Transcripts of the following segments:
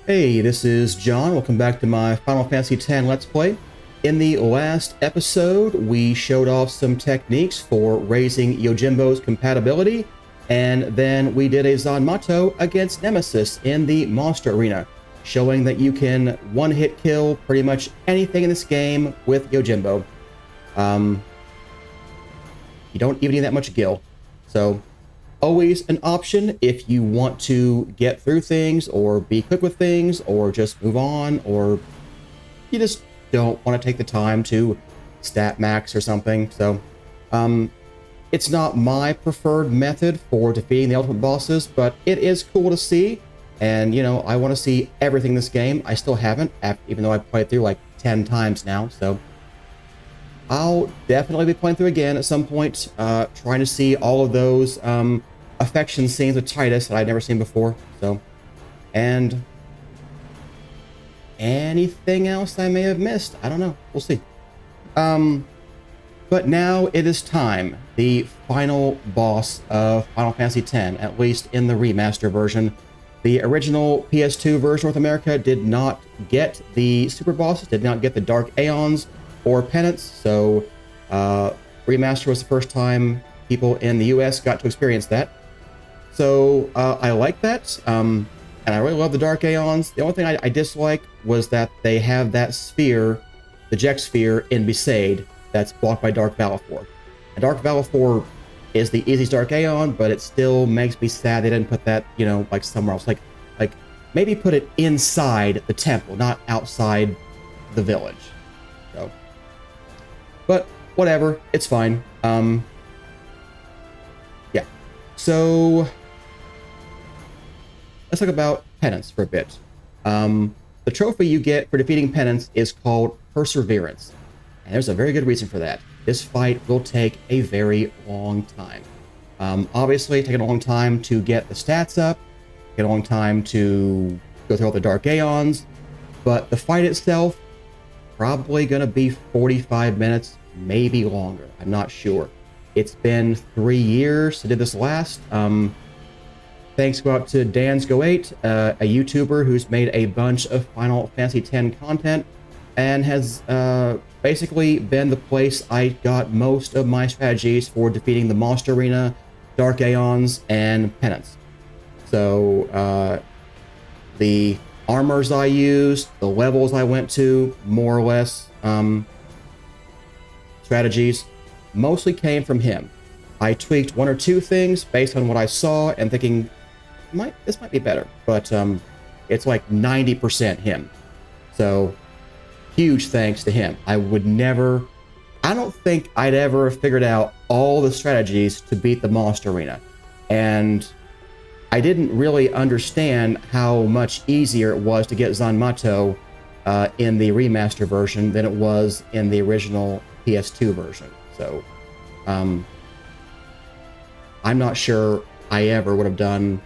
Hey, this is John. Welcome back to my Final Fantasy X Let's Play. In the last episode, we showed off some techniques for raising Yojimbo's compatibility, and then we did a Zanmato against Nemesis in the Monster Arena, showing that you can one-hit kill pretty much anything in this game with Yojimbo. You don't even need that much gil. So, always an option if you want to get through things or be quick with things or just move on, or you just don't want to take the time to stat max or something. So it's not my preferred method for defeating the ultimate bosses, but it is cool to see. And you know, I want to see everything in this game. I still haven't, even though I've played through like 10 times now. So I'll definitely be playing through again at some point, trying to see all of those affection scenes with Titus that I've never seen before. So, and anything else I may have missed, I don't know. We'll see. But now it is time. The final boss of Final Fantasy X, at least in the remaster version. The original PS2 version North America did not get the super bosses, did not get the Dark Aeons or Penance, so remaster was the first time people in the US got to experience that. So I like that, and I really love the Dark Aeons. The only thing I dislike was that they have that sphere, the Jex sphere, in Besaid that's blocked by Dark Valifor. And Dark Valifor is the easiest Dark Aeon, but it still makes me sad they didn't put that, you know, like somewhere else. Like maybe put it inside the temple, not outside the village. So, but whatever, it's fine. Yeah. So let's talk about Penance for a bit. The trophy you get for defeating Penance is called Perseverance. And there's a very good reason for that. This fight will take a very long time. Obviously, taking a long time to get the stats up, take a long time to go through all the Dark Aeons, but the fight itself, probably gonna be 45 minutes, maybe longer. I'm not sure. It's been 3 years I did this last. Thanks go out to Dan's58, a YouTuber who's made a bunch of Final Fantasy X content and has basically been the place I got most of my strategies for defeating the Monster Arena, Dark Aeons, and Penance. So the armors I used, the levels I went to, more or less, strategies, mostly came from him. I tweaked one or two things based on what I saw and thinking, this might be better, but it's like 90% him. So huge thanks to him. I don't think I'd ever figured out all the strategies to beat the Monster Arena. And I didn't really understand how much easier it was to get Zanmato in the remaster version than it was in the original PS2 version. So I'm not sure I ever would have done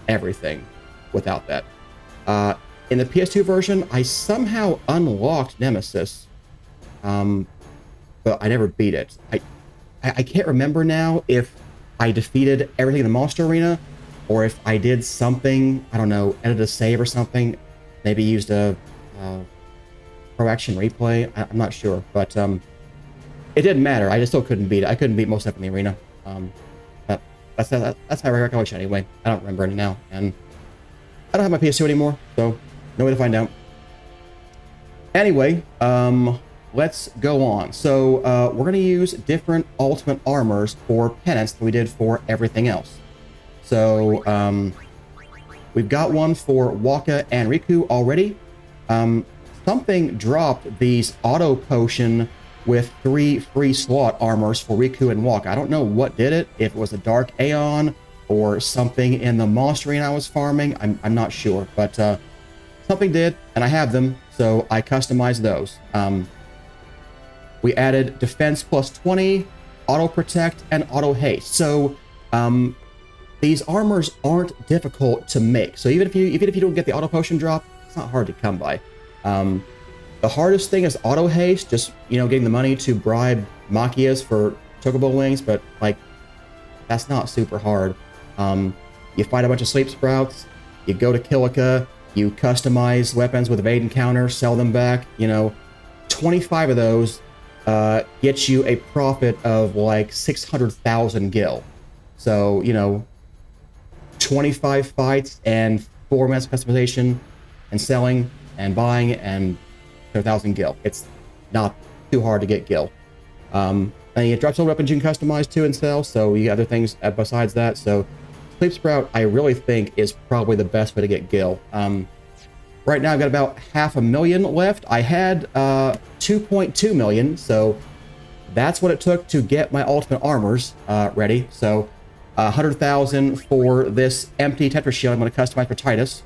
everything without that. In the PS2 version, I somehow unlocked Nemesis, but I never beat it. I can't remember now if I defeated everything in the Monster Arena, or if I did something, I don't know, edited a save or something, maybe used a Pro Action Replay, I'm not sure, but it didn't matter. I just still couldn't beat it. I couldn't beat most stuff in the arena. But that's my recollection anyway. I don't remember it now, and I don't have my PS2 anymore, so no way to find out. Anyway, let's go on. So we're going to use different ultimate armors for Penance than we did for everything else. So we've got one for Wakka and Riku already. Something dropped these auto potion with 3 free slot armors for Riku and Wakka. I don't know what did it, if it was a Dark Aeon or something in the Monster Arena I was farming. I'm not sure, but something did, and I have them, so I customized those. We added defense plus 20, auto protect, and auto haste. So these armors aren't difficult to make. So even if you don't get the auto potion drop, it's not hard to come by. The hardest thing is auto haste, just, you know, getting the money to bribe Machias for chocobo wings, but like that's not super hard. You fight a bunch of sleep sprouts, you go to Kilika, You customize weapons with evade and counter, sell them back. 25 of those gets you a profit of like 600,000 gil. So, 25 fights and 4 minutes of customization and selling and buying and 1,000 gil. It's not too hard to get gil. And you drop some weapons you can customize too and sell. So you got other things besides that. So Sleep Sprout, I really think, is probably the best way to get gil. Right now I've got about 500,000 left. I had 2.2 million, so that's what it took to get my ultimate armors ready. So 100,000 for this empty Tetra Shield I'm going to customize for Titus.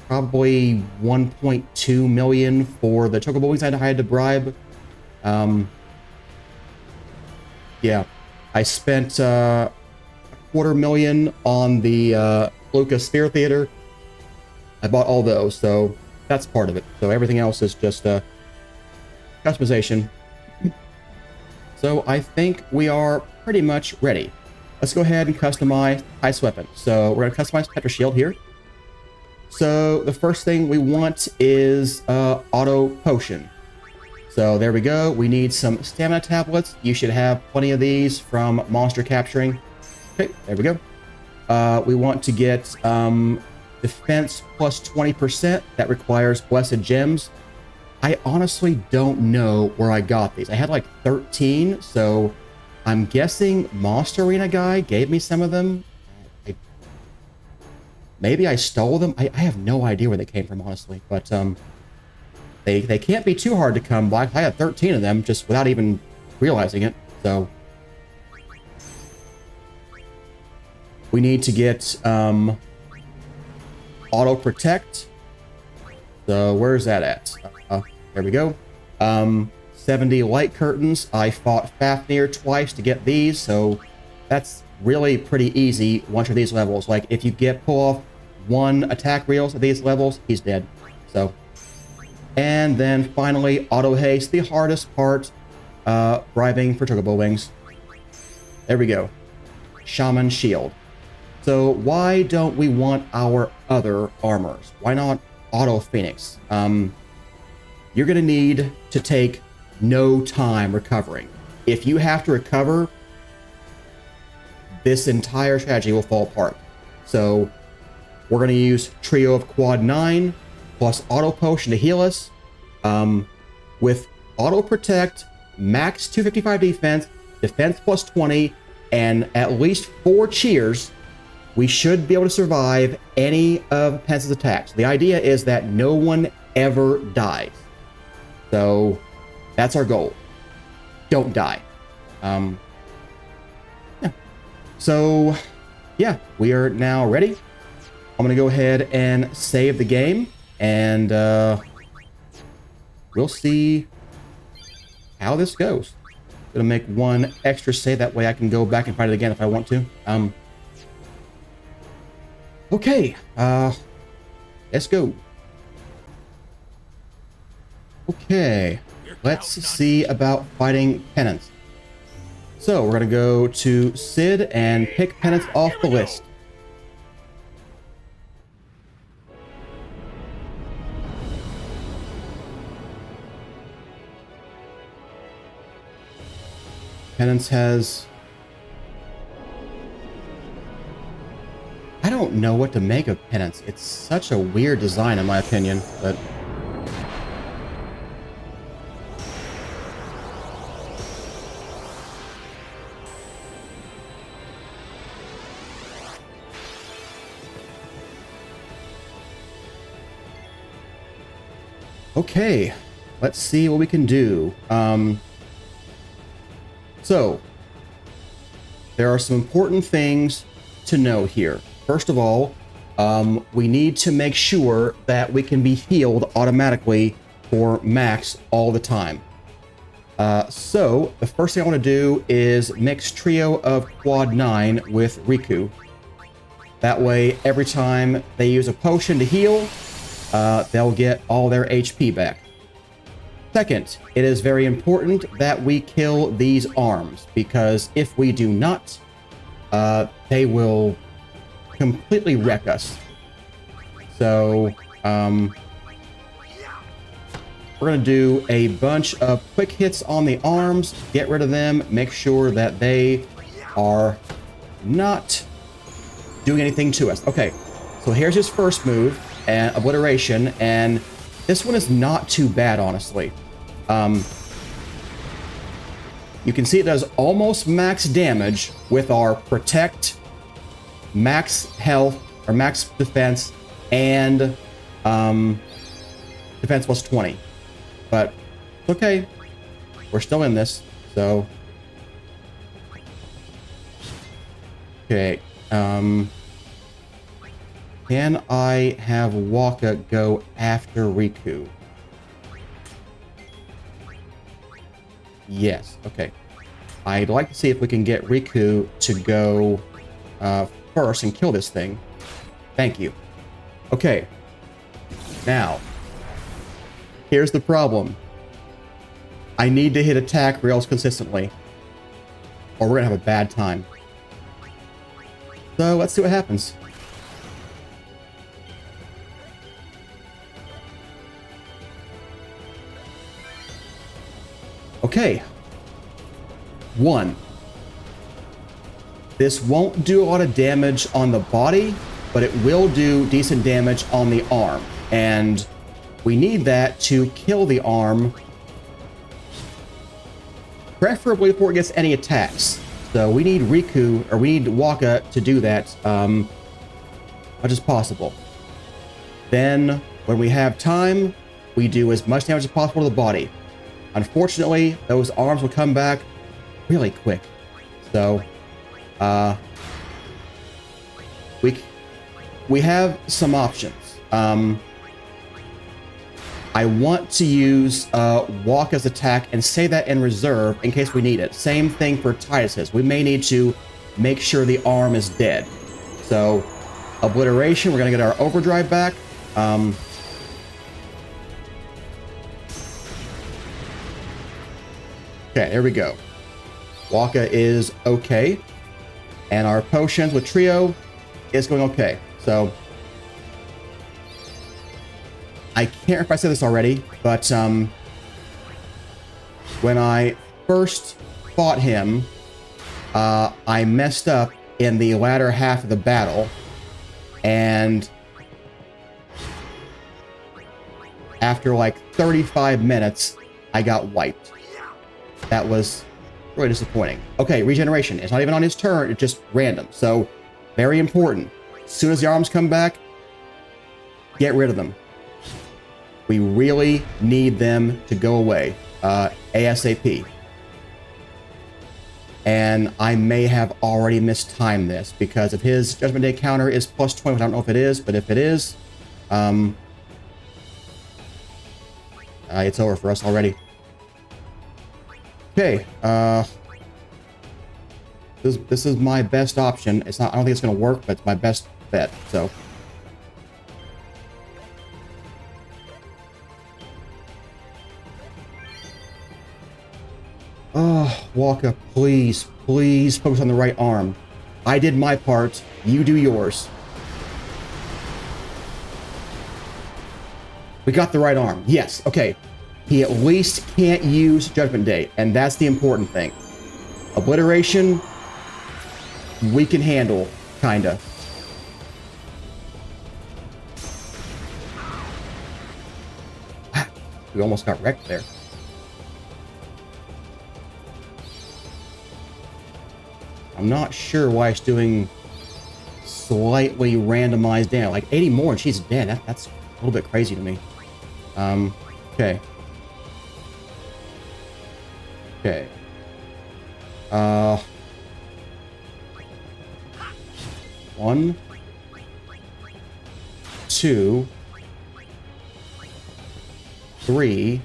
Probably 1.2 million for the Chocobo Wings I had to bribe. Yeah, I spent $250,000 on the Lucas Sphere Theater. I bought all those, so that's part of it. So everything else is just customization. So I think we are pretty much ready. Let's go ahead and customize Ice Weapon. So we're going to customize Tetra Shield here. So the first thing we want is Auto Potion. So there we go. We need some stamina tablets. You should have plenty of these from monster capturing. Okay, there we go. We want to get defense plus 20%. That requires blessed gems. I honestly don't know where I got these. I had like 13, so I'm guessing Monster Arena guy gave me some of them. Maybe I stole them. I have no idea where they came from, honestly. But they can't be too hard to come by. I had 13 of them just without even realizing it. So we need to get Auto Protect. So where's that at? There we go. 70 light curtains. I fought Fafnir twice to get these, so that's really pretty easy once you're these levels. Like, if you pull off 1 attack reels at these levels, he's dead. So, and then finally, Auto Haste, the hardest part, bribing for Chocobo Wings. There we go. Shaman Shield. So why don't we want our other armors? Why not Auto Phoenix? You're going to need to take no time recovering. If you have to recover, this entire strategy will fall apart. So we're going to use Trio of Quad 9 plus Auto Potion to heal us. With Auto Protect, max 255 defense, defense plus 20, and at least 4 cheers, we should be able to survive any of Penance's attacks. The idea is that no one ever dies. So that's our goal. Don't die. Yeah. So yeah, we are now ready. I'm gonna go ahead and save the game, and we'll see how this goes. Gonna make 1 extra save, that way I can go back and fight it again if I want to. Okay, let's go. Okay, let's see about fighting Penance. So we're gonna go to Sid and pick Penance off the list. Penance has... I don't know what to make of Penance. It's such a weird design in my opinion, but... Okay, let's see what we can do. So, there are some important things to know here. First of all, we need to make sure that we can be healed automatically for max all the time. So, the first thing I want to do is mix Trio of Quad 9 with Riku. That way, every time they use a potion to heal, they'll get all their HP back. Second, it is very important that we kill these arms, because if we do not, they will completely wreck us. So, we're going to do a bunch of quick hits on the arms, get rid of them, make sure that they are not doing anything to us. Okay, so here's his first move, and obliteration, and this one is not too bad, honestly. You can see it does almost max damage with our protect, max health, or max defense, and defense plus 20. But it's okay. We're still in this, so. Okay. Can I have Waka go after Riku? Yes. Okay. I'd like to see if we can get Riku to go first and kill this thing. Thank you. Okay. Now, here's the problem. I need to hit attack rails consistently, or we're gonna have a bad time. So let's see what happens. Okay. 1. This won't do a lot of damage on the body, but it will do decent damage on the arm. And we need that to kill the arm, preferably before it gets any attacks. So we need Riku, or we need Waka to do that much as possible. Then, when we have time, we do as much damage as possible to the body. Unfortunately, those arms will come back really quick. So, we have some options. I want to use Waka's attack and say that in reserve in case we need it. Same thing for Titus's. We may need to make sure the arm is dead. So, obliteration, we're going to get our overdrive back. Okay, there we go. Waka is okay. And our potions with Trio is going okay. So, I can't remember if I said this already, but when I first fought him, I messed up in the latter half of the battle, and after like 35 minutes, I got wiped. That was really disappointing. Okay, regeneration. It's not even on his turn, it's just random. So, very important. As soon as the arms come back, get rid of them. We really need them to go away ASAP. And I may have already mistimed this because if his Judgment Day counter is plus 20, which I don't know if it is, but if it is, it's over for us already. Okay, this is my best option. It's not. I don't think it's going to work, but it's my best bet. So. Oh, Waka, please, please focus on the right arm. I did my part. You do yours. We got the right arm. Yes. Okay. He at least can't use Judgment Day, and that's the important thing. Obliteration, we can handle, kinda. We almost got wrecked there. I'm not sure why it's doing slightly randomized damage. Like 80 more and she's dead. That's a little bit crazy to me. Okay. Okay. 1, 2, 3,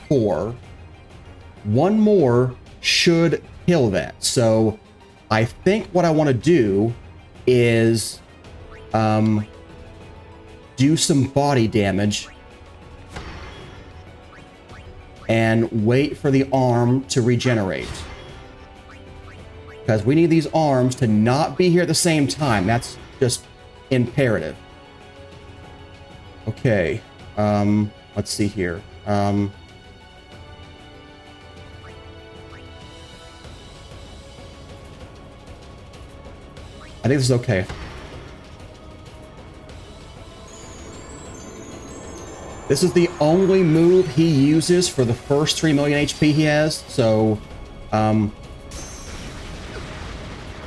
4. One more should kill that. So I think what I want to do is do some body damage and wait for the arm to regenerate. because we need these arms to not be here at the same time. That's just imperative. Okay, let's see here. I think this is okay. This is the only move he uses for the first 3 million HP he has, so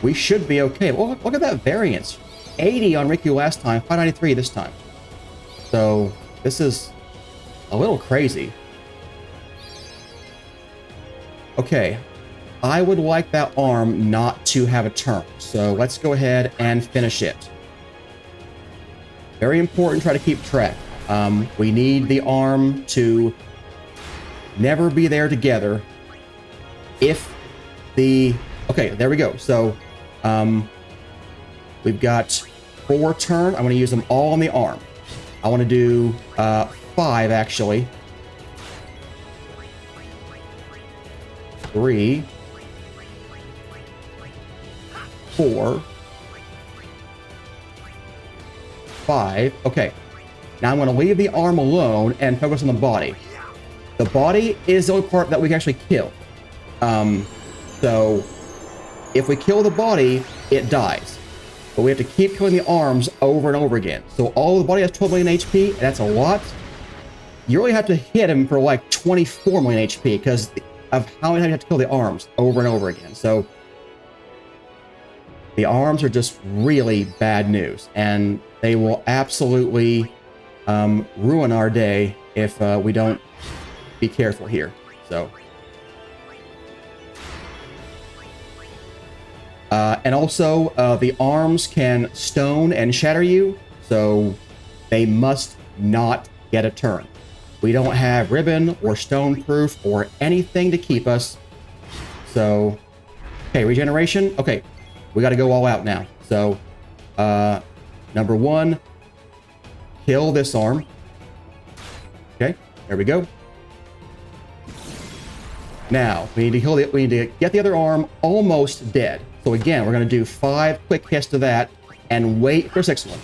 we should be okay. Well, look at that variance. 80 on Riku last time, 593 this time. So this is a little crazy. Okay, I would like that arm not to have a turn, so let's go ahead and finish it. Very important, try to keep track. We need the arm to never be there together. If the... Okay, there we go. So, we've got 4 turn. I'm going to use them all on the arm. I want to do 5, actually. 3, 4, 5. Okay. Now I'm going to leave the arm alone and focus on the body. The body is the only part that we can actually kill. So if we kill the body, it dies. But we have to keep killing the arms over and over again. So all the body has 12 million HP, and that's a lot. You really have to hit him for like 24 million HP because of how many times you have to kill the arms over and over again. So the arms are just really bad news, and they will absolutely ruin our day if we don't be careful here. So, and also the arms can stone and shatter you, so they must not get a turn. We don't have ribbon or stone proof or anything to keep us. So, okay, regeneration. Okay, we got to go all out now. So, number 1. Kill this arm. Okay, there we go. Now we need to get the other arm almost dead. So again, we're going to do 5 quick hits to that and wait for 6th one.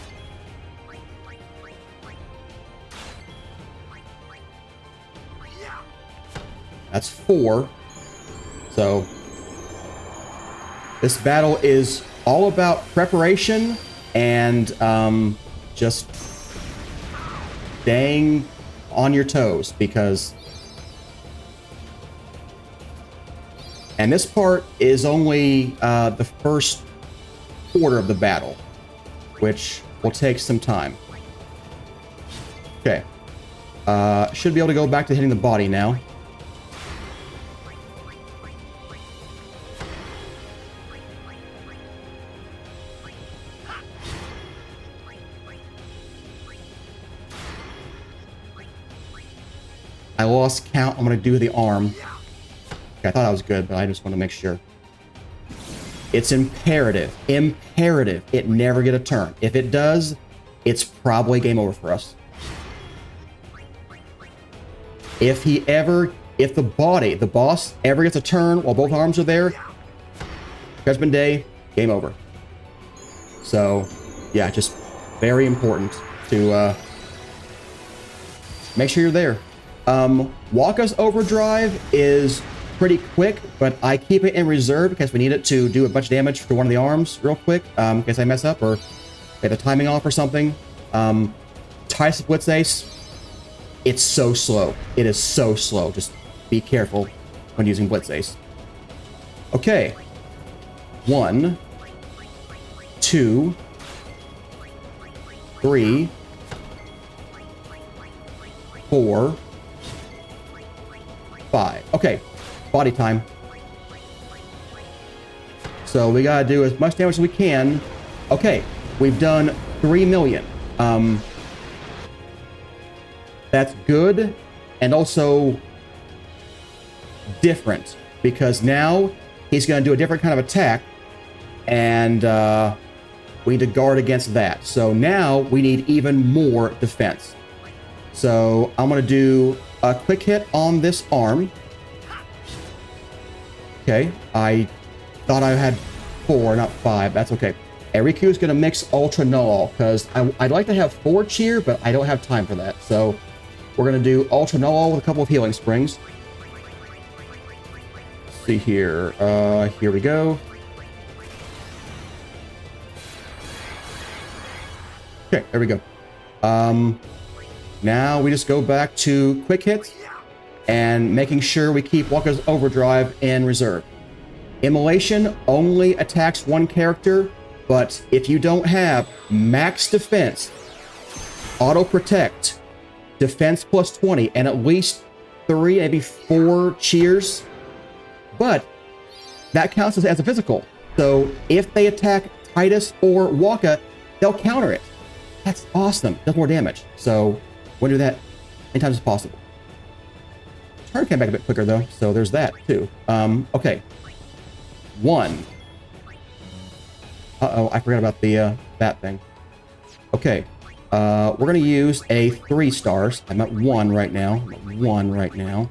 That's 4. So this battle is all about preparation and just staying on your toes, because and this part is only the first quarter of the battle, which will take some time. Okay, should be able to go back to hitting the body now. I lost count. I'm going to do the arm. Okay, I thought I was good, but I just want to make sure. It's imperative it never get a turn. If it does, it's probably game over for us. If the boss ever gets a turn while both arms are there, Judgment Day, game over. So, yeah, just very important to make sure you're there. Waka's overdrive is pretty quick, but I keep it in reserve because we need it to do a bunch of damage to one of the arms real quick, in case I mess up or get the timing off or something. Tice Blitz Ace, it's so slow. It is so slow. Just be careful when using Blitz Ace. Okay. 1, 2, 3, 4, 5. Okay, body time. So we gotta do as much damage as we can. Okay, we've done 3 million. That's good and also different, because now he's gonna do a different kind of attack, and we need to guard against that. So now we need even more defense. So I'm gonna do a quick hit on this arm. Okay, I thought I had 4, not 5. That's okay. Riku is going to mix Ultra Null because I'd like to have 4 cheer, but I don't have time for that. So we're going to do Ultra Null with a couple of healing springs. Let's see here. Here we go. Okay, there we go. Now we just go back to quick hits and making sure we keep Waka's Overdrive in reserve. Immolation only attacks one character, but if you don't have max defense, auto protect, defense plus 20, and at least 3, maybe 4 cheers, but that counts as a physical. So if they attack Titus or Waka, they'll counter it. That's awesome. Does more damage. So we'll do that anytime as possible. Turn came back a bit quicker though, so there's that too. Okay. 1. Uh-oh, I forgot about the that thing. Okay. We're gonna use a 3 stars. I'm at 1 right now. I'm at 1 right now.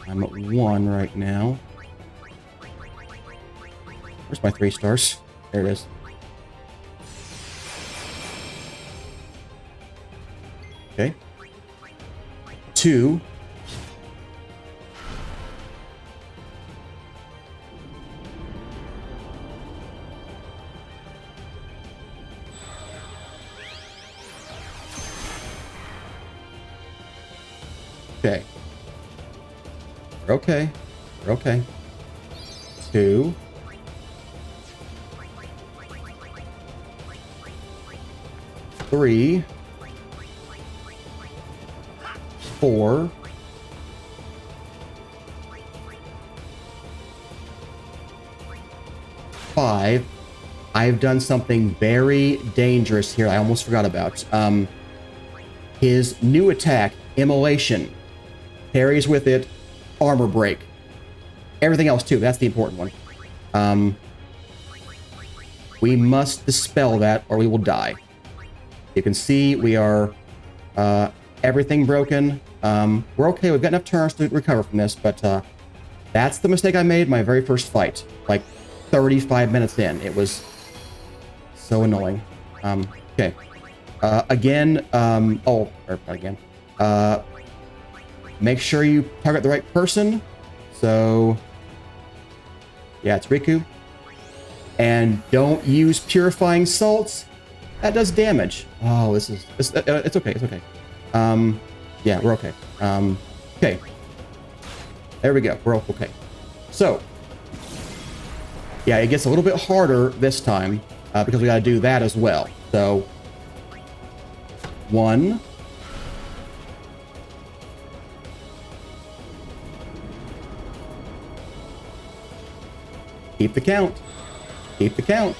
I'm at 1 right now. Where's my 3 stars? There it is. Okay. 2. Okay. We're okay. We're okay. 2. 3. 4. 5. I've done something very dangerous here I almost forgot about. His new attack, Immolation, carries with it armor break. Everything else too, that's the important one. We must dispel that or we will die. You can see we are everything broken. We're okay, we've got enough turns to recover from this, but that's the mistake I made my very first fight. Like 35 minutes in. It was so annoying. Okay. Again, not again. Make sure you target the right person. So, yeah, it's Riku. And don't use purifying salts. That does damage. Oh, it's okay. It's okay. Yeah, we're okay. Okay. There we go. We're okay. So, yeah, it gets a little bit harder this time because we got to do that as well. So, 1. Keep the count. Keep the count.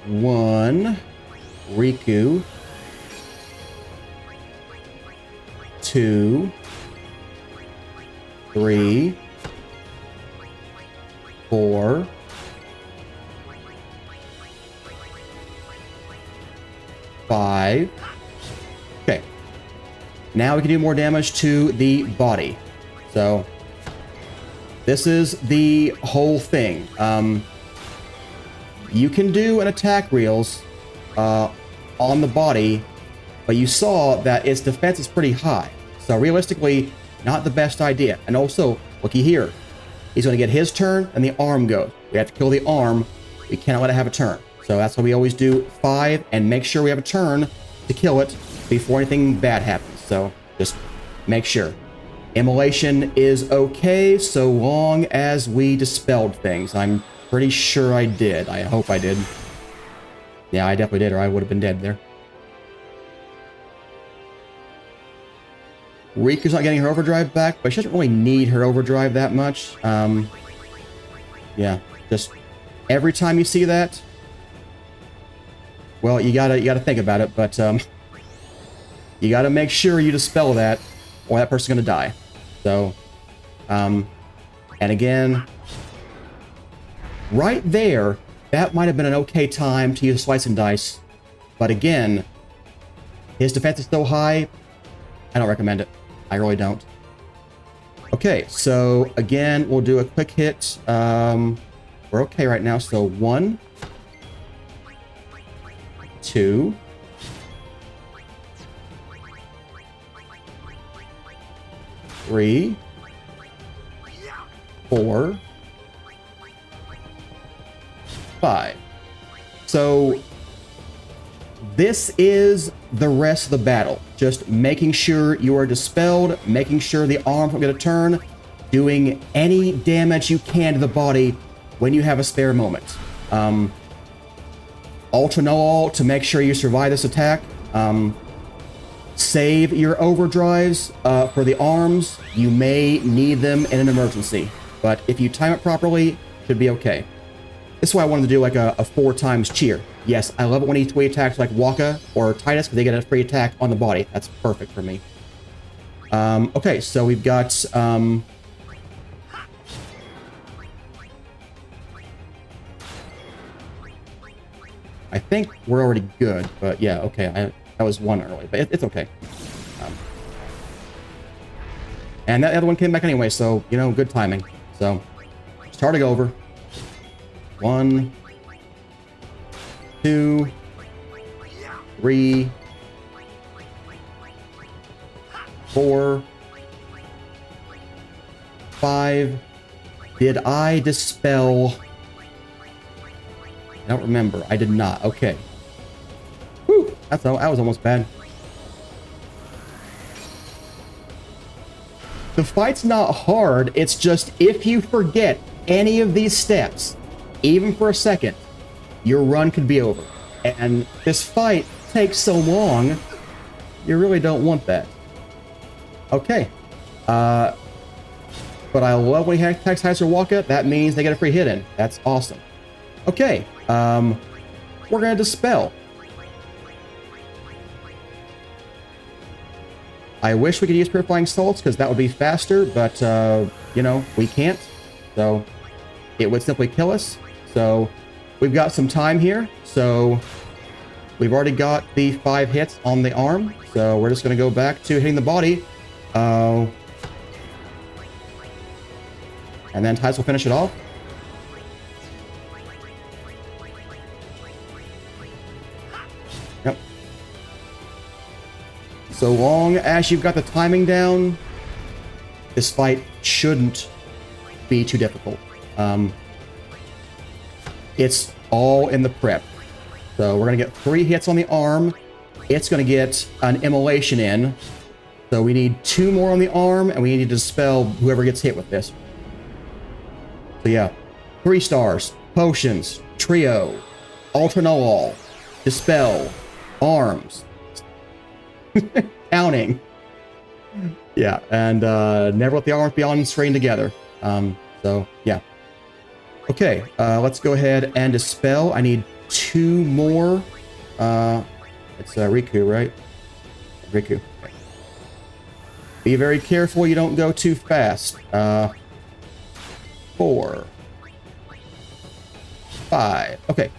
One, Riku. 2, 3, 4, 5. Okay. Now we can do more damage to the body. So this is the whole thing. You can do an attack reels on the body, but you saw that its defense is pretty high. So realistically, not the best idea. And also, looky here. He's going to get his turn, and the arm goes. We have to kill the arm. We cannot let it have a turn. So that's why we always do 5 and make sure we have a turn to kill it before anything bad happens. So just make sure. Immolation is okay so long as we dispelled things. I'm pretty sure I did. I hope I did. Yeah, I definitely did, or I would have been dead there. Riku's not getting her overdrive back, but she doesn't really need her overdrive that much. Yeah, just every time you see that, well, you gotta think about it, but you gotta make sure you dispel that, or that person's gonna die. So, and again, right there that might have been an okay time to use Slice and Dice. But again, his defense is so high, I don't recommend it. I really don't. Okay, so again, we'll do a quick hit. We're okay right now, so 1, 2, 3, 4, 5. So this is the rest of the battle. Just making sure you are dispelled, making sure the arms don't get a turn, doing any damage you can to the body when you have a spare moment. Ultra no all to make sure you survive this attack. Save your overdrives for the arms. You may need them in an emergency, but if you time it properly, should be okay. This is why I wanted to do like a 4 times cheer. Yes, I love it when E58 attacks like Waka or Titus because they get a free attack on the body. That's perfect for me. Okay, so we've got... I think we're already good, but yeah, okay. That was 1 early, but it's okay. And that other one came back anyway, so, you know, good timing. So, starting over. 1, 2, 3, 4, 5. Did I dispel? I don't remember. I did not. Okay. Whew. That was almost bad. The fight's not hard. It's just if you forget any of these steps, even for a second, your run could be over. And this fight takes so long, you really don't want that. Okay. But I love when he attacks Heiser Waka. That means they get a free hit in. That's awesome. Okay. We're gonna dispel. I wish we could use Purifying Salts because that would be faster, but you know, we can't. So it would simply kill us. So we've got some time here. So we've already got the 5 hits on the arm. So we're just gonna go back to hitting the body. And then Tice will finish it off. Yep. So long as you've got the timing down, this fight shouldn't be too difficult. It's all in the prep. So we're gonna get 3 hits on the arm. It's gonna get an immolation in. So we need 2 more on the arm, and we need to dispel whoever gets hit with this. So yeah, 3 stars, potions, trio, ultra no all, dispel, arms, counting. Yeah, and never let the arms be on screen together. So yeah. Okay, let's go ahead and dispel. I need 2 more. It's Riku, right? Riku. Okay. Be very careful you don't go too fast. 4, 5. Okay.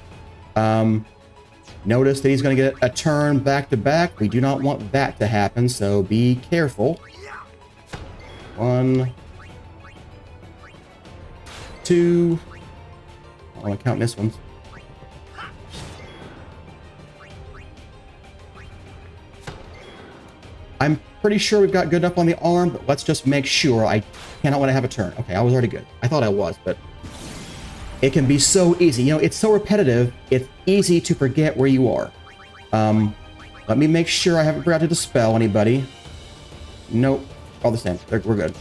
Notice that he's going to get a turn back to back. We do not want that to happen, so be careful. 1, 2. I want to count this one. I'm pretty sure we've got good enough on the arm, but let's just make sure. I cannot want to have a turn. Okay, I was already good. I thought I was, but it can be so easy. You know, it's so repetitive, it's easy to forget where you are. Let me make sure I haven't forgot to dispel anybody. Nope, all the same. We're good.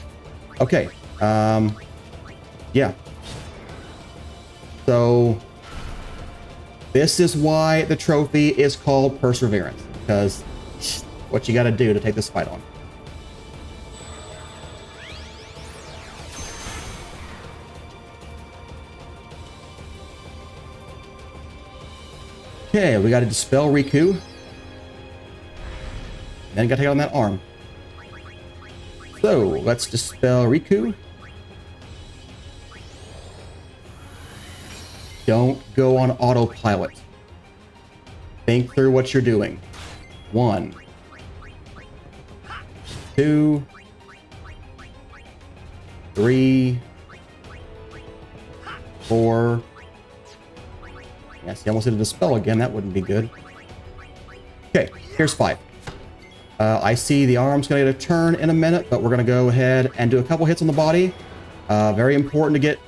Okay, yeah. So, this is why the trophy is called Perseverance, because what you gotta do to take this fight on. Okay, we gotta dispel Riku. Then gotta take on that arm. So, let's dispel Riku. Don't go on autopilot. Think through what you're doing. 1, 2, 3, 4. Yeah, see, I almost did a dispel again. That wouldn't be good. Okay, here's 5. I see the arm's going to get a turn in a minute, but we're going to go ahead and do a couple hits on the body. Very important to get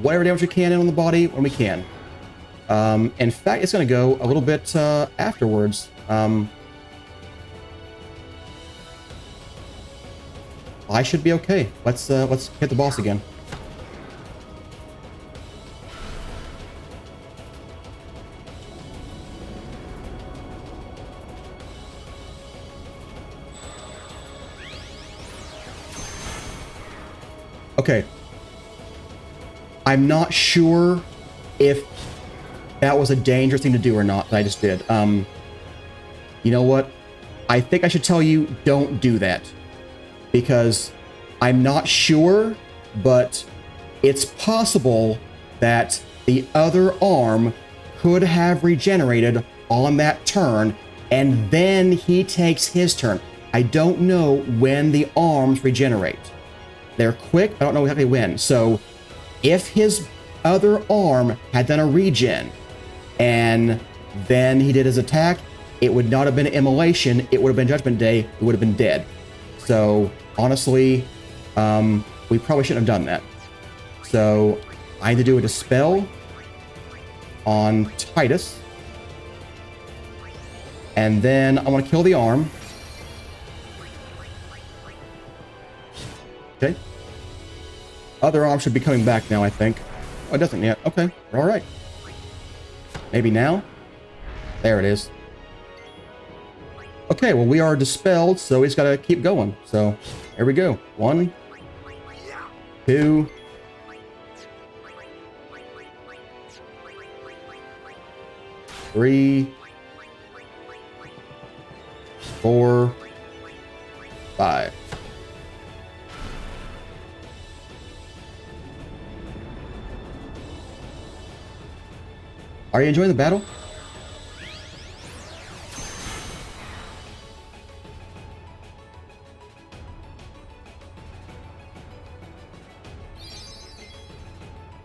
whatever damage we can in on the body when we can. In fact, it's going to go a little bit afterwards. I should be okay. Let's hit the boss again. Okay. I'm not sure if that was a dangerous thing to do or not that I just did. You know what? I think I should tell you, don't do that. Because I'm not sure, but it's possible that the other arm could have regenerated on that turn, and then he takes his turn. I don't know when the arms regenerate. They're quick, I don't know exactly when. So if his other arm had done a regen and then he did his attack, it would not have been immolation, it would have been Judgment Day, it would have been dead. So honestly, we probably shouldn't have done that. So I need to do a dispel on Titus. And then I want to kill the arm. Okay. Other arm should be coming back now, I think. Oh, it doesn't yet. Okay, we're all right. Maybe now? There it is. Okay, well, we are dispelled, so we just gotta keep going. So, here we go. 1, 2, 3, 4, 5. Are you enjoying the battle?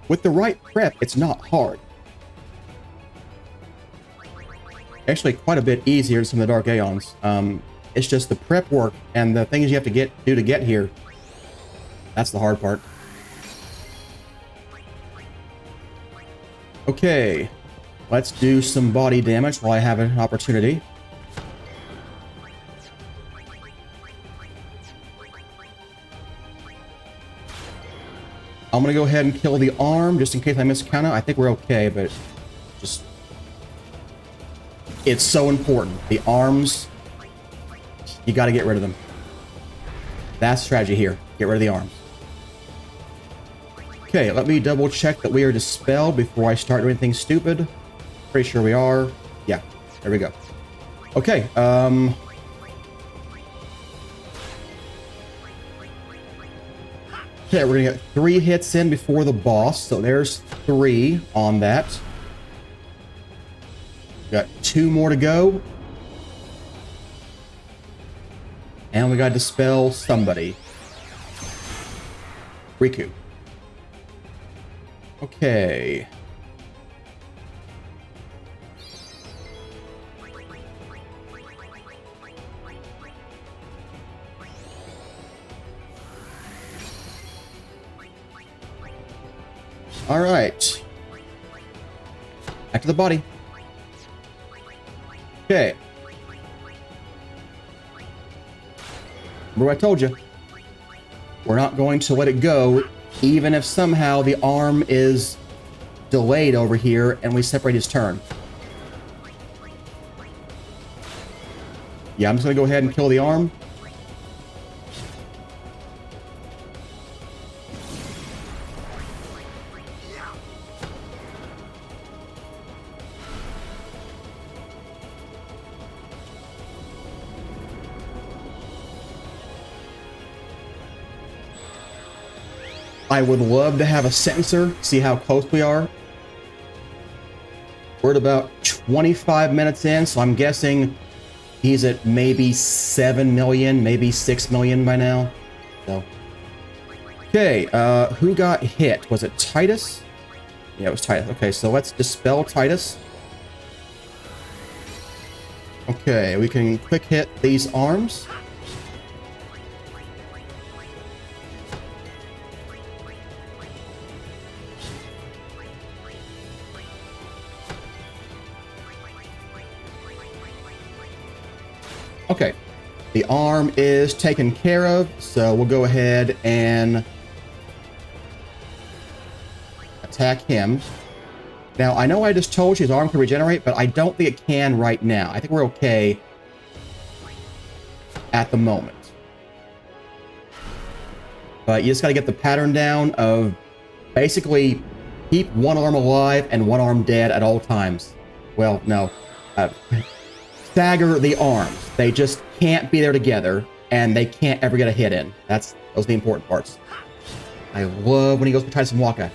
With the right prep, it's not hard. Actually, quite a bit easier than some of the Dark Aeons. It's just the prep work and the things you have to do to get here. That's the hard part. Okay, let's do some body damage while I have an opportunity. I'm gonna go ahead and kill the arm just in case I miss counter. I think we're okay, but just... it's so important. The arms, you gotta get rid of them. That's the strategy here. Get rid of the arms. Okay, let me double check that we are dispelled before I start doing anything stupid. Pretty sure we are. Yeah, there we go. Okay, okay, we're gonna get 3 hits in before the boss, so there's 3 on that. Got 2 more to go. And we gotta dispel somebody. Riku. Okay. All right. Back to the body. Okay. Remember what I told you. We're not going to let it go, even if somehow the arm is delayed over here and we separate his turn. Yeah, I'm just going to go ahead and kill the arm. I would love to have a sentencer, see how close we are. We're at about 25 minutes in, so I'm guessing he's at maybe 7 million, maybe 6 million by now. So, okay, who got hit? Was it Titus? Yeah, it was Titus. Okay, so let's dispel Titus. Okay, we can quick hit these arms. Okay, the arm is taken care of, so we'll go ahead and attack him. Now, I know I just told you his arm can regenerate, but I don't think it can right now. I think we're okay at the moment. But you just got to get the pattern down of basically keep one arm alive and one arm dead at all times. Well, no. Stagger the arms. They just can't be there together, and they can't ever get a hit in. Those are the important parts. I love when he goes for Titus and Waka.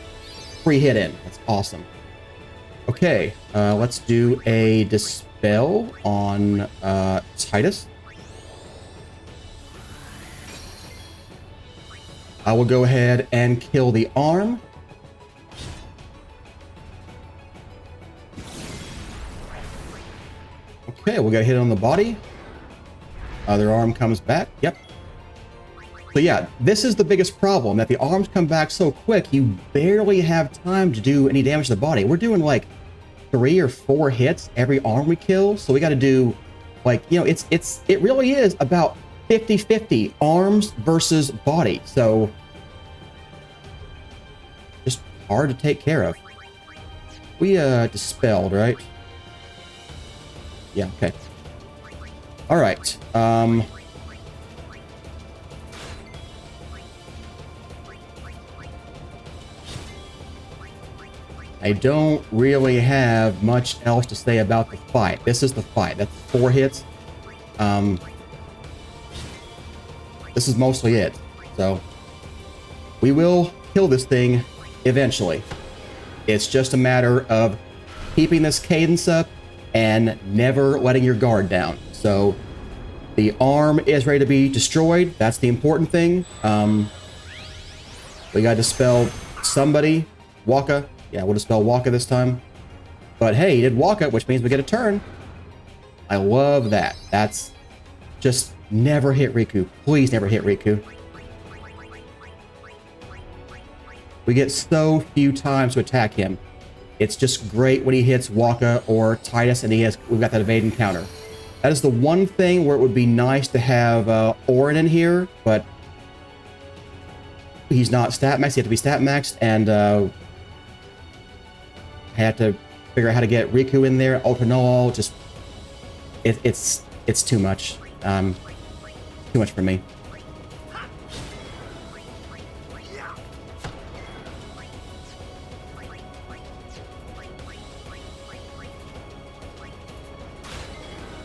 Free hit in. That's awesome. Okay, let's do a dispel on Titus. I will go ahead and kill the arm. Okay, we'll get a hit on the body. Other arm comes back. Yep. So yeah, this is the biggest problem, that the arms come back so quick, you barely have time to do any damage to the body. We're doing like 3 or 4 hits every arm we kill, so we got to do like, you know, it really is about 50-50 arms versus body. So just hard to take care of. We dispelled, right? Yeah, okay. All right. I don't really have much else to say about the fight. This is the fight. That's 4 hits. This is mostly it. So we will kill this thing eventually. It's just a matter of keeping this cadence up and never letting your guard down. So the arm is ready to be destroyed. That's the important thing. We got to dispel somebody. Waka. Yeah, we'll dispel Waka this time. But hey, he did Waka, which means we get a turn. I love that. That's just never hit Riku. Please never hit Riku. We get so few times to attack him. It's just great when he hits Waka or Titus and we've got that evade and counter. That is the one thing where it would be nice to have Auron in here, but he's not stat maxed. You have to be stat maxed, and I had to figure out how to get Riku in there. Ultra Null, just it's too much. Too much for me.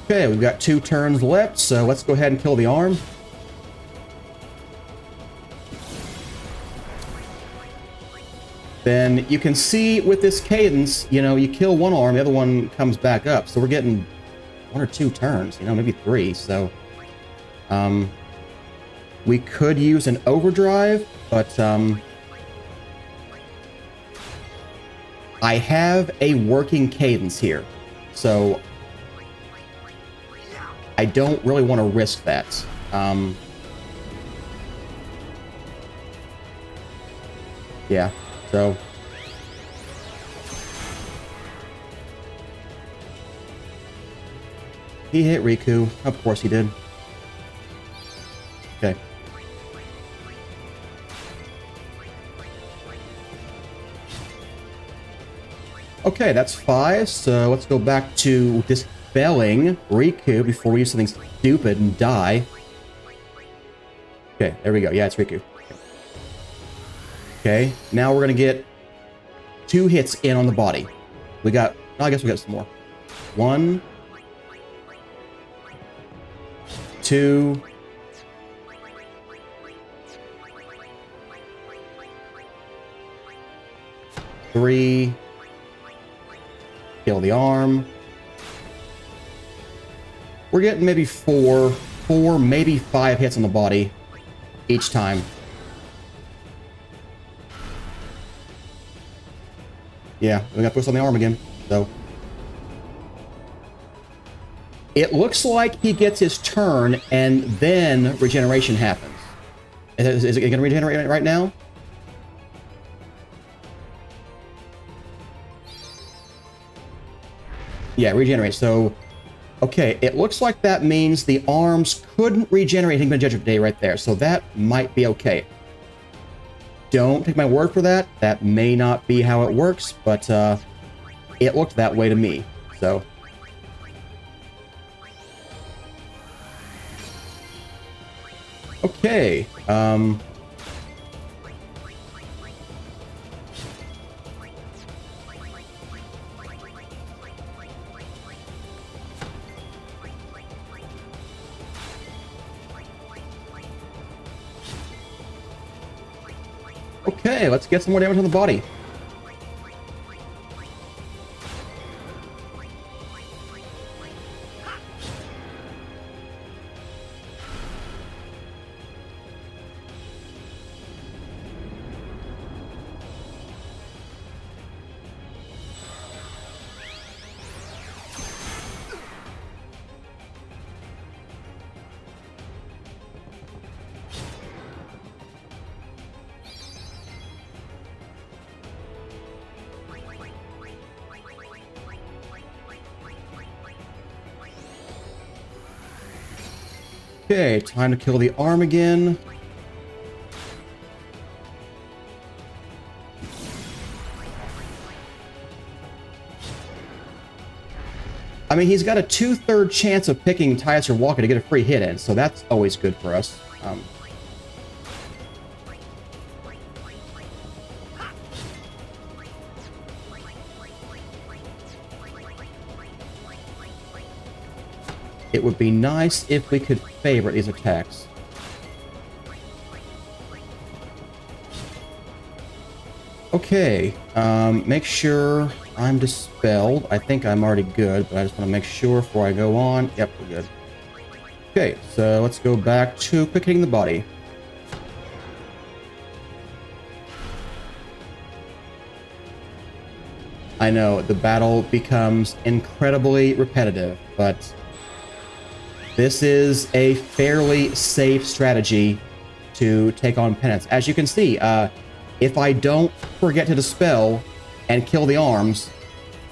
Okay, we've got 2 turns left, so let's go ahead and kill the arm. Then you can see with this cadence, you know, you kill one arm, the other one comes back up. So we're getting 1 or 2 turns, you know, maybe 3. So we could use an overdrive, but I have a working cadence here. So I don't really want to risk that. Yeah, so he hit Riku. Of course he did. Okay. Okay, that's 5. So let's go back to dispelling Riku before we use something stupid and die. Okay, there we go. Yeah, it's Riku. Okay, now we're gonna get 2 hits in on the body. We got, I guess we got some more. 1, 2, 3, Kill the arm. We're getting maybe four, maybe 5 hits on the body each time. Yeah, we got push on the arm again, so. It looks like he gets his turn, and then regeneration happens. Is it going to regenerate right now? Yeah, regenerate. So, okay, it looks like that means the arms couldn't regenerate Hangman Judgment Day right there, so that might be okay. Don't take my word for that. That may not be how it works, but it looked that way to me, so. Okay, okay, let's get some more damage on the body. Okay, time to kill the arm again. I mean, he's got a 2/3 chance of picking Titus or Walker to get a free hit in, so that's always good for us. It would be nice if we could favorite these attacks. Okay, make sure I'm dispelled. I think I'm already good, but I just want to make sure before I go on. Yep, we're good. Okay, so let's go back to quick hitting the body. I know, the battle becomes incredibly repetitive, but this is a fairly safe strategy to take on Penance. As you can see, if I don't forget to dispel and kill the arms,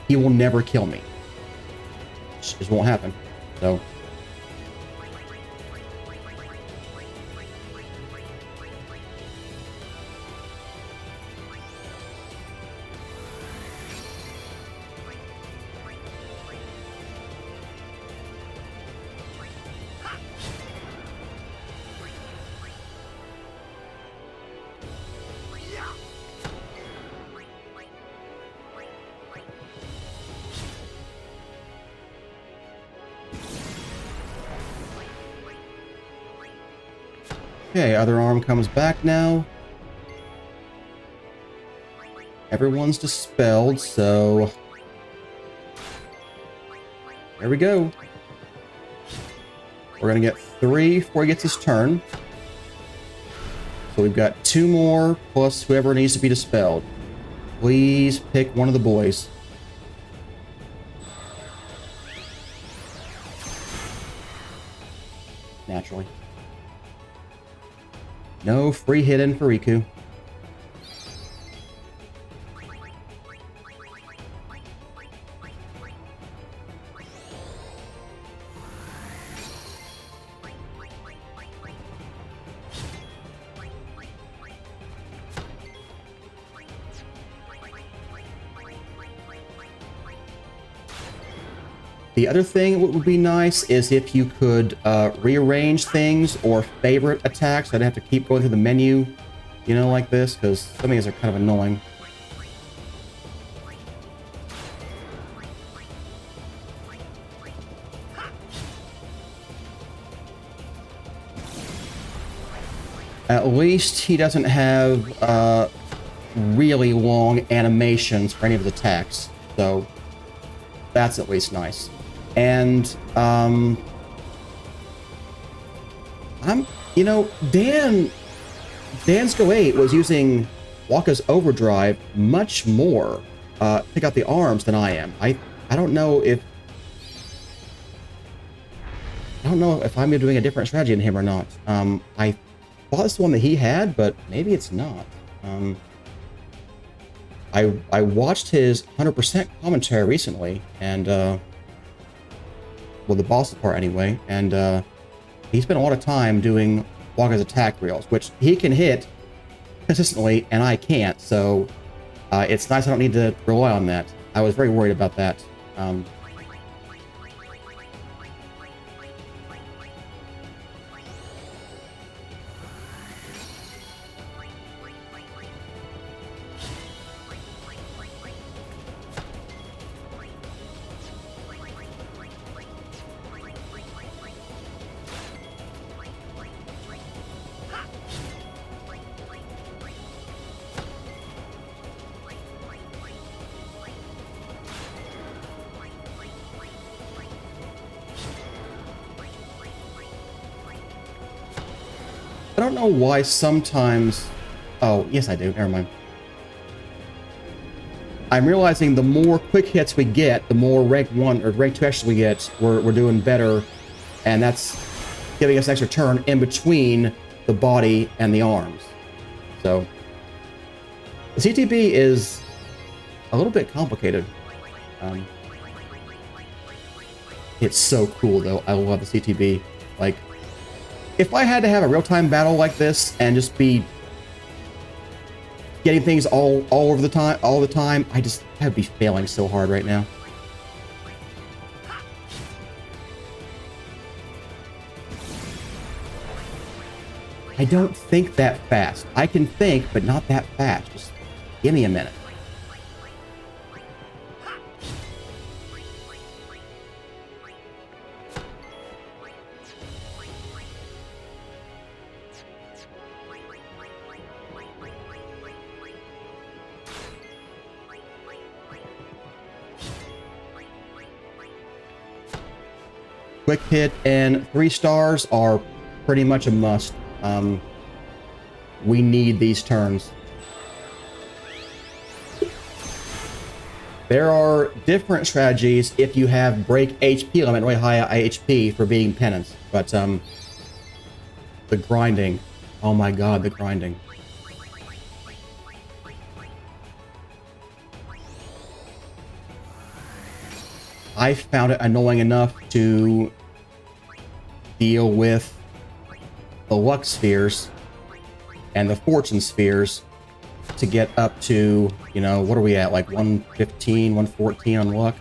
he will never kill me. It just won't happen. So. Okay, other arm comes back now. Everyone's dispelled, so there we go. We're gonna get 3 before he gets his turn. So we've got 2 more, plus whoever needs to be dispelled. Please pick one of the boys. Naturally. No free hit in for Riku. The other thing that would be nice is if you could rearrange things or favorite attacks. So I'd have to keep going through the menu, you know, like this, because some of these are kind of annoying. At least he doesn't have really long animations for any of his attacks, so That's at least nice. And, you know, Dan's Go 8 was using Waka's Overdrive much more, to pick out the arms than I am. I don't know if I'm doing a different strategy than him or not. I thought it's the one that he had, but maybe it's not. I watched his 100% commentary recently, and well, the boss part anyway, and he spent a lot of time doing Waka's attack reels, which he can hit consistently, and I can't. So it's nice I don't need to rely on that. I was very worried about that. I don't know why sometimes... Oh, yes I do. Never mind. I'm realizing the more quick hits we get, the more rank 1 or rank 2 extras we get, we're doing better. And that's giving us an extra turn in between the body and the arms. So, the CTB is a little bit complicated. It's so cool though. I love the CTB. Like, if I had to have a real-time battle like this and just be getting things all over the time, all the time, I'd be failing so hard right now. I don't think that fast. I can think, but not that fast. Just give me a minute. Quick hit and 3 stars are pretty much a must. We need these turns. There are different strategies if you have break HP limit, really high HP for being Penance, but the grinding, oh my god, the grinding. I found it annoying enough to deal with the luck spheres and the fortune spheres to get up to, you know, what are we at, like 115, 114 on luck?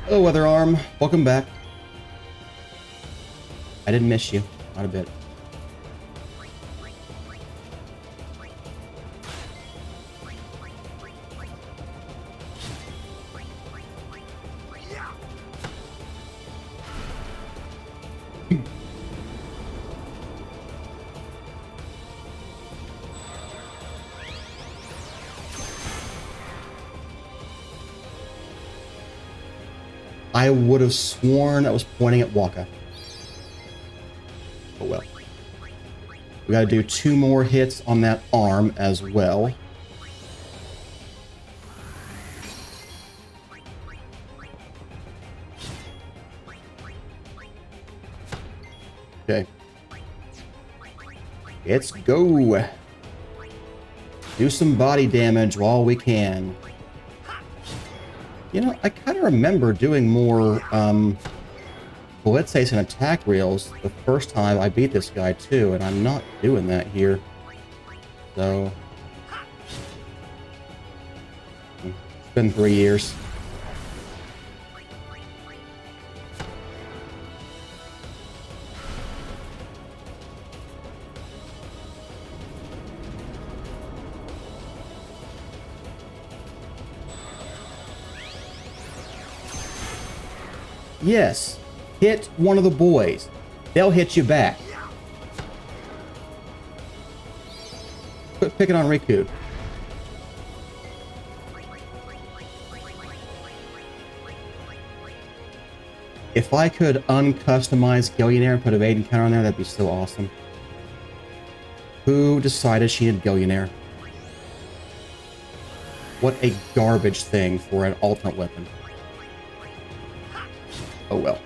Hello, Weather Arm. Welcome back. I didn't miss you. Not a bit. I would have sworn I was pointing at Waka. Oh well. We gotta do 2 more hits on that arm as well. Okay. Let's go. Do some body damage while we can. You know, I kind of remember doing more, Blitzace and attack reels the first time I beat this guy too, and I'm not doing that here. So... it's been 3 years. Yes, hit one of the boys. They'll hit you back. Quit picking on Riku. If I could uncustomize Gillionaire and put a Vaden counter on there, that'd be so awesome. Who decided she needed Gillionaire? What a garbage thing for an ultimate weapon. Oh well.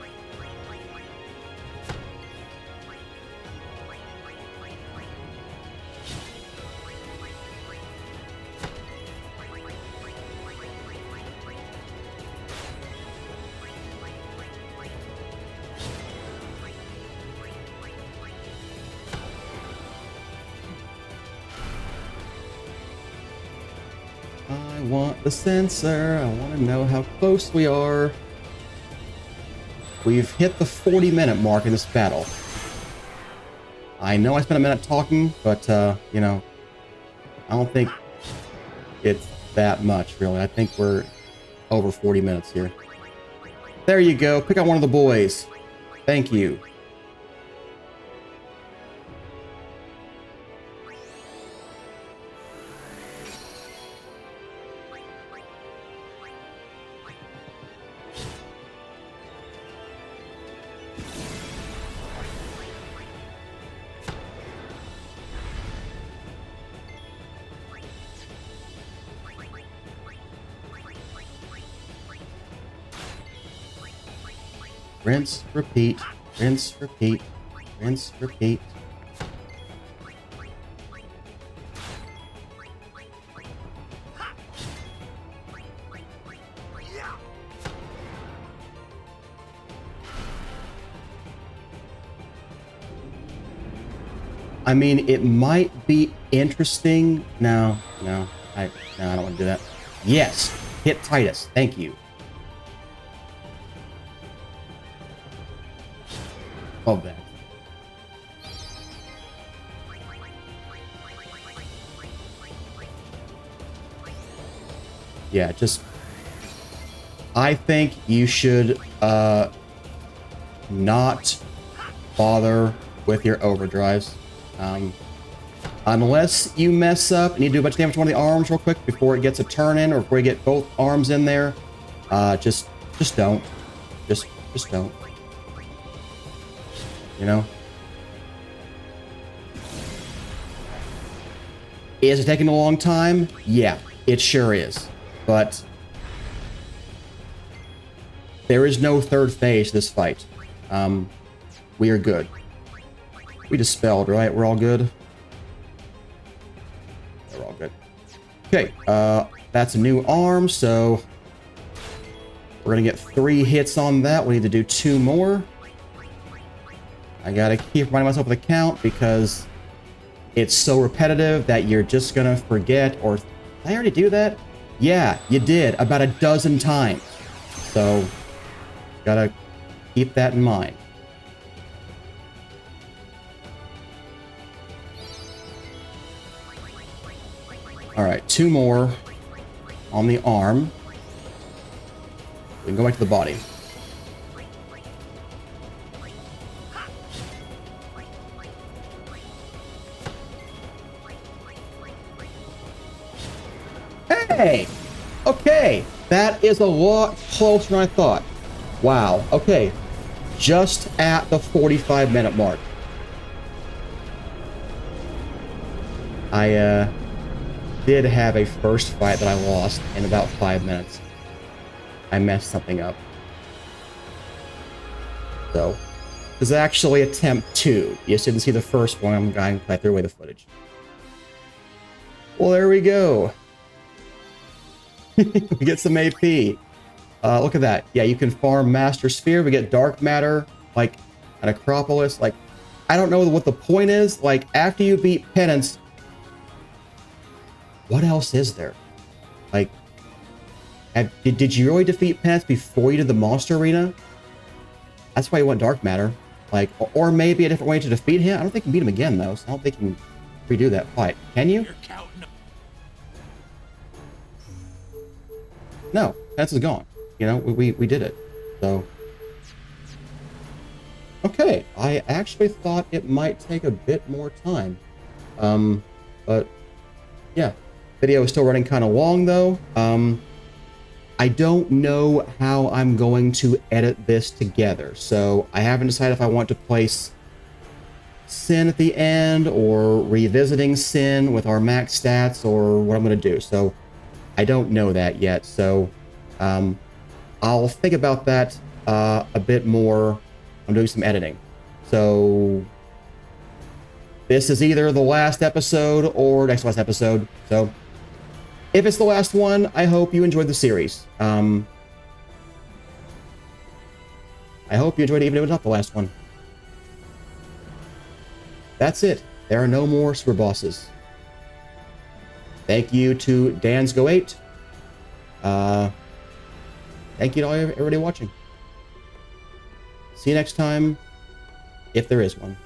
I want the sensor. I want to know how close we are. We've hit the 40-minute mark in this battle. I know I spent a minute talking, but, you know, I don't think it's that much, really. I think we're over 40 minutes here. There you go. Pick out one of the boys. Thank you. Rinse, repeat, rinse, repeat, rinse, repeat. I mean, it might be interesting. No, I don't want to do that. Yes, hit Titus. Thank you. Love that. Yeah, just I think you should not bother with your overdrives. Unless you mess up and you do a bunch of damage to one of the arms real quick before it gets a turn in or before you get both arms in there. Just don't. Just don't. You know? Is it taking a long time? Yeah, it sure is. But there is no third phase to this fight. We are good. We dispelled, right? We're all good? We're all good. Okay, that's a new arm, so we're gonna get 3 hits on that. We need to do 2 more. I gotta keep reminding myself of the count because it's so repetitive that you're just gonna forget. Or did I already do that? Yeah, you did about a dozen times. So gotta keep that in mind. All right, 2 more on the arm. We can go back to the body. Hey! Okay, that is a lot closer than I thought. Wow, okay. Just at the 45-minute mark. I did have a first fight that I lost in about 5 minutes. I messed something up. So, this is actually attempt 2. You just didn't see the first one. I threw away the footage. Well, there we go. We get some AP. Look at that. Yeah, you can farm Master Sphere. We get Dark Matter, like, at Acropolis. Like, I don't know what the point is. Like, after you beat Penance, what else is there? Like, did you really defeat Penance before you did the Monster Arena? That's why you want Dark Matter. Like, or maybe a different way to defeat him. I don't think you can beat him again, though, so I don't think you can redo that fight. Can you? No, Penance is gone. You know, we did it. So, Okay, I actually thought it might take a bit more time. But yeah, video is still running kind of long though. I don't know how I'm going to edit this together, so I haven't decided if I want to place Sin at the end or revisiting Sin with our max stats or what I'm going to do. So I don't know that yet. So I'll think about that a bit more. I'm doing some editing. So this is either the last episode or next last episode. So if it's the last one, I hope you enjoyed the series. I hope you enjoyed it even if it's not the last one. That's it. There are no more super bosses. Thank you to Dan's Go 8. Thank you to everybody watching. See you next time, if there is one.